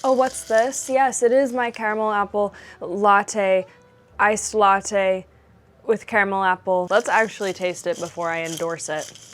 Oh, what's this? Yes, it is my caramel apple latte, iced latte with caramel apple. Let's actually taste it before I endorse it.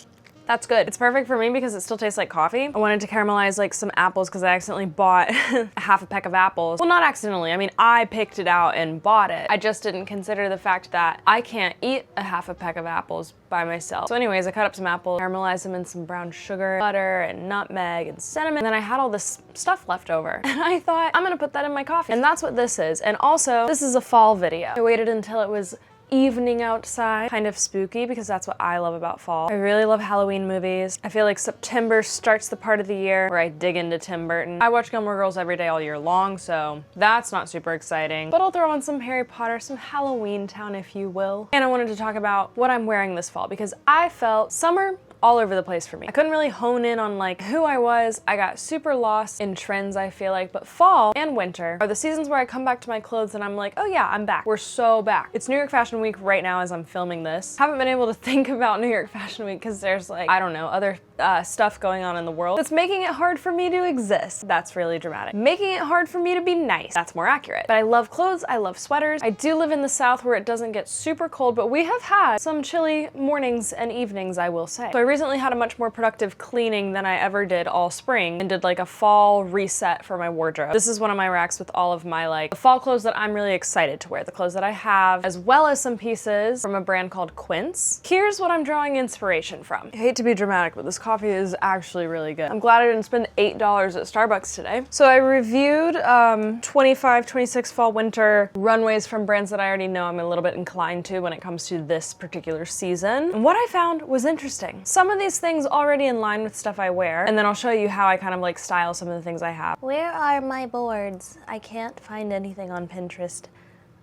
That's good. It's perfect for me because it still tastes like coffee. I wanted to caramelize like some apples because I accidentally bought half a peck of apples. Well, not accidentally. I mean, I picked it out and bought it. I just didn't consider the fact that I can't eat a half a peck of apples by myself. So anyways, I cut up some apples, caramelized them in some brown sugar, butter, and nutmeg, and cinnamon. And then I had all this stuff left over. And I thought, I'm gonna put that in my coffee. And that's what this is. And also, this is a fall video. I waited until it was evening outside, kind of spooky, because that's what I love about fall. I really love Halloween movies. I feel like September starts the part of the year where I dig into Tim Burton. I watch Gilmore Girls every day all year long, so that's not super exciting. But I'll throw on some Harry Potter, some Halloween Town, if you will. And I wanted to talk about what I'm wearing this fall, because I felt summer all over the place for me. I couldn't really hone in on like who I was. I got super lost in trends, I feel like, but fall and winter are the seasons where I come back to my clothes and I'm like, oh yeah, I'm back. We're so back. It's New York Fashion Week right now as I'm filming this. Haven't been able to think about New York Fashion Week because there's like, I don't know, other stuff going on in the world that's making it hard for me to exist. That's really dramatic. Making it hard for me to be nice. That's more accurate. But I love clothes, I love sweaters. I do live in the South where it doesn't get super cold, but we have had some chilly mornings and evenings, I will say. So I recently had a much more productive cleaning than I ever did all spring and did like a fall reset for my wardrobe. This is one of my racks with all of my like fall clothes that I'm really excited to wear, the clothes that I have, as well as some pieces from a brand called Quince. Here's what I'm drawing inspiration from. I hate to be dramatic, but this coffee is actually really good. I'm glad I didn't spend $8 at Starbucks today. So I reviewed 25, 26 fall winter runways from brands that I already know I'm a little bit inclined to when it comes to this particular season. And what I found was interesting. Some of these things already in line with stuff I wear, and then I'll show you how I kind of like style some of the things I have. Where are my boards? I can't find anything on Pinterest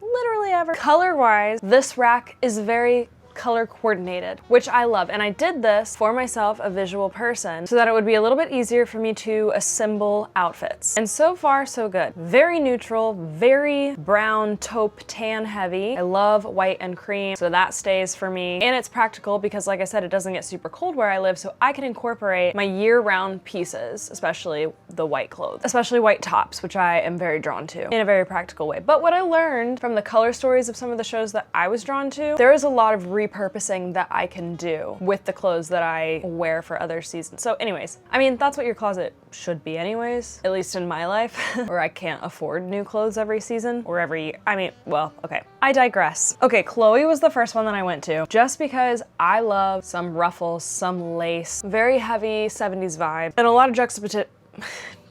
literally ever. Color-wise, this rack is very color coordinated, which I love. And I did this for myself, a visual person, so that it would be a little bit easier for me to assemble outfits. And so far, so good. Very neutral, very brown, taupe, tan heavy. I love white and cream, so that stays for me. And it's practical because, like I said, it doesn't get super cold where I live, so I can incorporate my year-round pieces, especially the white clothes, especially white tops, which I am very drawn to in a very practical way. But what I learned from the color stories of some of the shows that I was drawn to, there is a lot of repurposing that I can do with the clothes that I wear for other seasons. So anyways, I mean, that's what your closet should be anyways, at least in my life, where I can't afford new clothes every season or every year. I mean, well, okay, I digress. Okay, Chloe was the first one that I went to, just because I love some ruffles, some lace, very heavy 70s vibe, and a lot of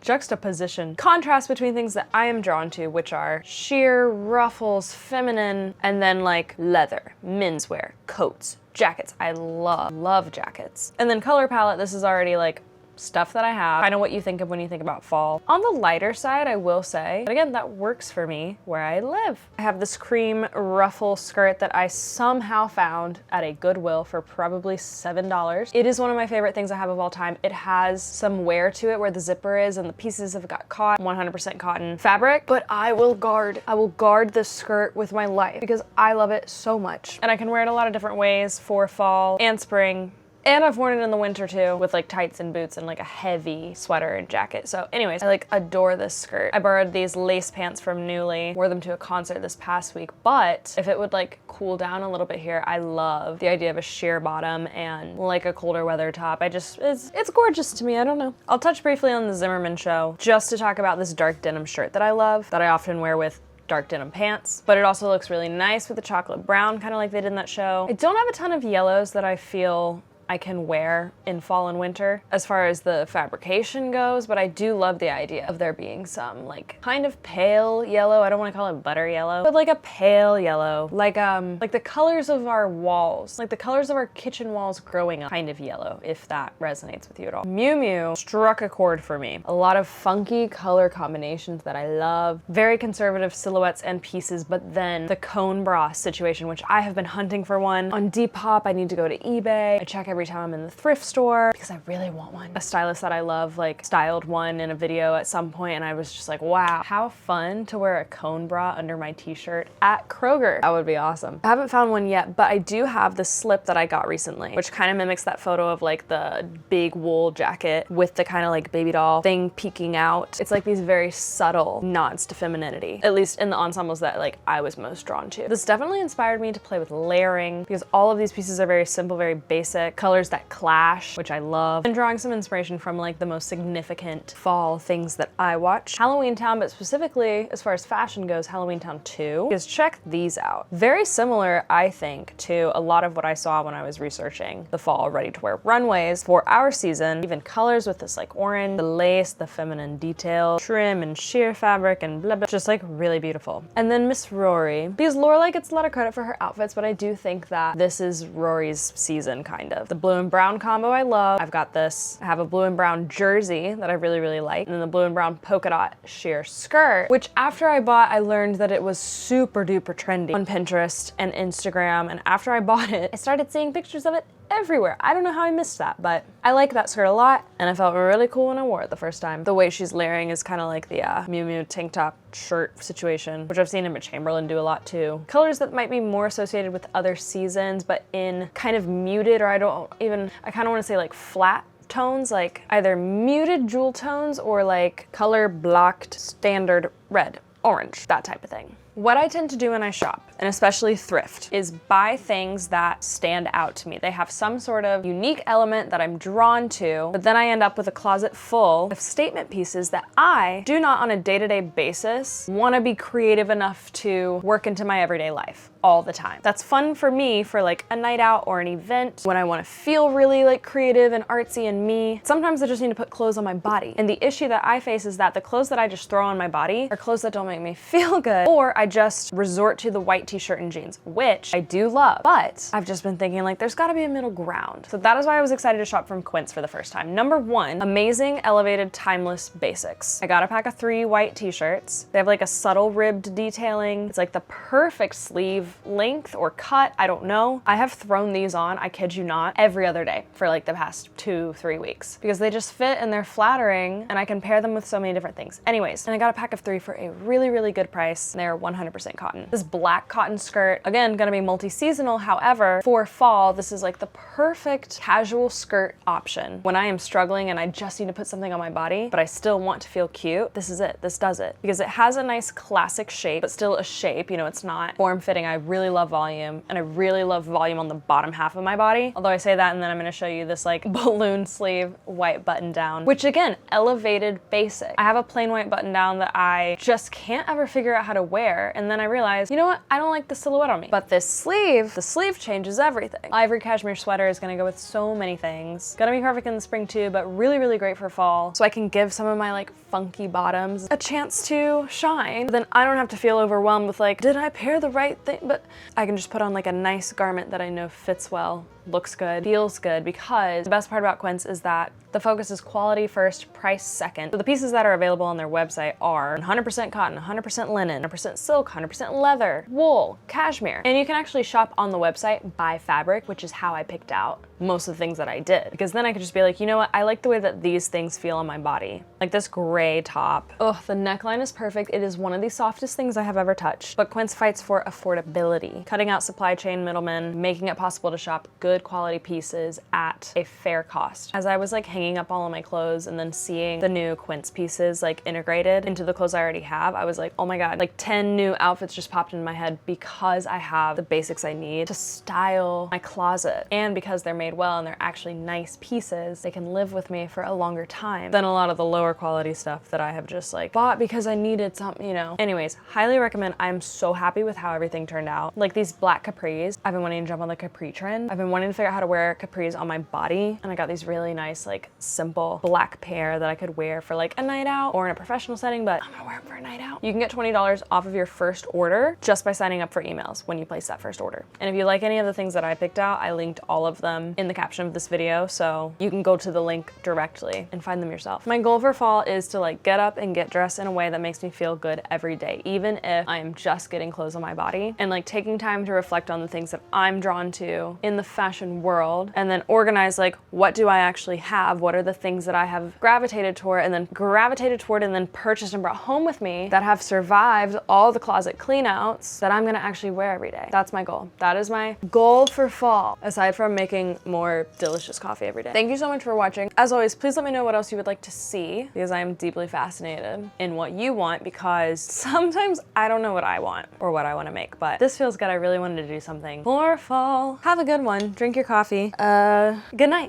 juxtaposition, contrast between things that I am drawn to, which are sheer, ruffles, feminine, and then like leather, menswear, coats, jackets. I love jackets. And then color palette, this is already like stuff that I have, kind of what you think of when you think about fall. On the lighter side, I will say, but again, that works for me where I live. I have this cream ruffle skirt that I somehow found at a Goodwill for probably $7. It is one of my favorite things I have of all time. It has some wear to it where the zipper is and the pieces have got caught, 100% cotton fabric, but I will guard this skirt with my life because I love it so much. And I can wear it a lot of different ways for fall and spring. And I've worn it in the winter too, with like tights and boots and like a heavy sweater and jacket. So anyways, I like adore this skirt. I borrowed these lace pants from Newly, wore them to a concert this past week, but if it would like cool down a little bit here, I love the idea of a sheer bottom and like a colder weather top. It's gorgeous to me, I don't know. I'll touch briefly on the Zimmerman show just to talk about this dark denim shirt that I love, that I often wear with dark denim pants, but it also looks really nice with the chocolate brown, kind of like they did in that show. I don't have a ton of yellows that I feel I can wear in fall and winter as far as the fabrication goes, but I do love the idea of there being some like kind of pale yellow. I don't want to call it butter yellow, but like a pale yellow, like the colors of our walls, like the colors of our kitchen walls growing up kind of yellow, if that resonates with you at all. Miu Miu struck a chord for me. A lot of funky color combinations that I love, very conservative silhouettes and pieces, but then the cone bra situation, which I have been hunting for one on Depop. I need to go to eBay. I check every time I'm in the thrift store because I really want one. A stylist that I love like styled one in a video at some point and I was just like, wow, how fun to wear a cone bra under my t-shirt at Kroger. That would be awesome. I haven't found one yet, but I do have the slip that I got recently, which kind of mimics that photo of like the big wool jacket with the kind of like baby doll thing peeking out. It's like these very subtle nods to femininity, at least in the ensembles that like I was most drawn to. This definitely inspired me to play with layering because all of these pieces are very simple, very basic, colors that clash, which I love, and drawing some inspiration from like the most significant fall things that I watch. Halloween Town, but specifically as far as fashion goes, Halloween Town 2, because check these out. Very similar, I think, to a lot of what I saw when I was researching the fall ready-to-wear runways for our season. Even colors with this like orange, the lace, the feminine detail, trim and sheer fabric and blah blah, just like really beautiful. And then Miss Rory, because Lorelai gets a lot of credit for her outfits, but I do think that this is Rory's season kind of. The blue and brown combo I love. I've got this. I have a blue and brown jersey that I really, really like, and then the blue and brown polka dot sheer skirt, which after I bought, I learned that it was super duper trendy on Pinterest and Instagram, and after I bought it, I started seeing pictures of it everywhere. I don't know how I missed that, but I like that skirt a lot, and I felt really cool when I wore it the first time. The way she's layering is kind of like the Miu Miu tank top shirt situation, which I've seen Emma Chamberlain do a lot too. Colors that might be more associated with other seasons, but in kind of muted, or I kind of want to say like flat tones, like either muted jewel tones or like color blocked standard red, orange, that type of thing. What I tend to do when I shop, and especially thrift, is buy things that stand out to me. They have some sort of unique element that I'm drawn to, but then I end up with a closet full of statement pieces that I do not on a day-to-day basis want to be creative enough to work into my everyday life all the time. That's fun for me for like a night out or an event when I want to feel really like creative and artsy and me. Sometimes I just need to put clothes on my body. And the issue that I face is that the clothes that I just throw on my body are clothes that don't make me feel good, or I just resort to the white t-shirt and jeans, which I do love, but I've just been thinking like there's gotta be a middle ground. So that is why I was excited to shop from Quince for the first time. Number one, amazing, elevated, timeless basics. I got a pack of 3 white t-shirts. They have like a subtle ribbed detailing. It's like the perfect sleeve length or cut, I don't know. I have thrown these on, I kid you not, every other day for like the past 2-3 weeks because they just fit and they're flattering and I can pair them with so many different things. Anyways, and I got a pack of 3 for a really, really good price. And they're 100% cotton. This black cotton skirt, again, gonna be multi-seasonal. However, for fall, this is like the perfect casual skirt option. When I am struggling and I just need to put something on my body, but I still want to feel cute, this is it, this does it. Because it has a nice classic shape, but still a shape, you know, it's not form-fitting. I really love volume, and I really love volume on the bottom half of my body. Although I say that, and then I'm gonna show you this like balloon sleeve white button down, which again, elevated basic. I have a plain white button down that I just can't ever figure out how to wear, and then I realized, you know what, I don't like the silhouette on me. But this sleeve, the sleeve changes everything. Ivory cashmere sweater is gonna go with so many things. Gonna be perfect in the spring too, but really, really great for fall. So I can give some of my like funky bottoms a chance to shine. But then I don't have to feel overwhelmed with like, did I pair the right thing? But I can just put on like a nice garment that I know fits well, looks good, feels good, because the best part about Quince is that the focus is quality first, price second. So the pieces that are available on their website are 100% cotton, 100% linen, 100% silk, 100% leather, wool, cashmere. And you can actually shop on the website by fabric, which is how I picked out most of the things that I did. Because then I could just be like, you know what, I like the way that these things feel on my body. Like this gray top. Oh, the neckline is perfect. It is one of the softest things I have ever touched. But Quince fights for affordability, cutting out supply chain middlemen, making it possible to shop good quality pieces at a fair cost. As I was like hanging up all of my clothes and then seeing the new Quince pieces like integrated into the clothes I already have, I was like, oh my God, like 10 new outfits just popped into my head because I have the basics I need to style my closet. And because they're made well and they're actually nice pieces, they can live with me for a longer time than a lot of the lower quality stuff that I have just like bought because I needed something, you know. Anyways, highly recommend. I'm so happy with how everything turned out. Like these black capris, I've been wanting to jump on the capri trend. I've been wanting to figure out how to wear capris on my body, and I got these really nice like simple black pair that I could wear for like a night out or in a professional setting, but I'm gonna wear them for a night out. You can get $20 off of your first order just by signing up for emails when you place that first order. And if you like any of the things that I picked out, I linked all of them in the caption of this video, so you can go to the link directly and find them yourself. My goal for fall is to like get up and get dressed in a way that makes me feel good every day, even if I am just getting clothes on my body, and like taking time to reflect on the things that I'm drawn to in the fashion world, and then organize like, what do I actually have? What are the things that I have gravitated toward and then purchased and brought home with me that have survived all the closet clean outs that I'm gonna actually wear every day? That's my goal. That is my goal for fall, aside from making more delicious coffee every day. Thank you so much for watching. As always, please let me know what else you would like to see, because I am deeply fascinated in what you want, because sometimes I don't know what I want or what I want to make, but this feels good. I really wanted to do something for fall. Have a good one. Drink your coffee. Good night.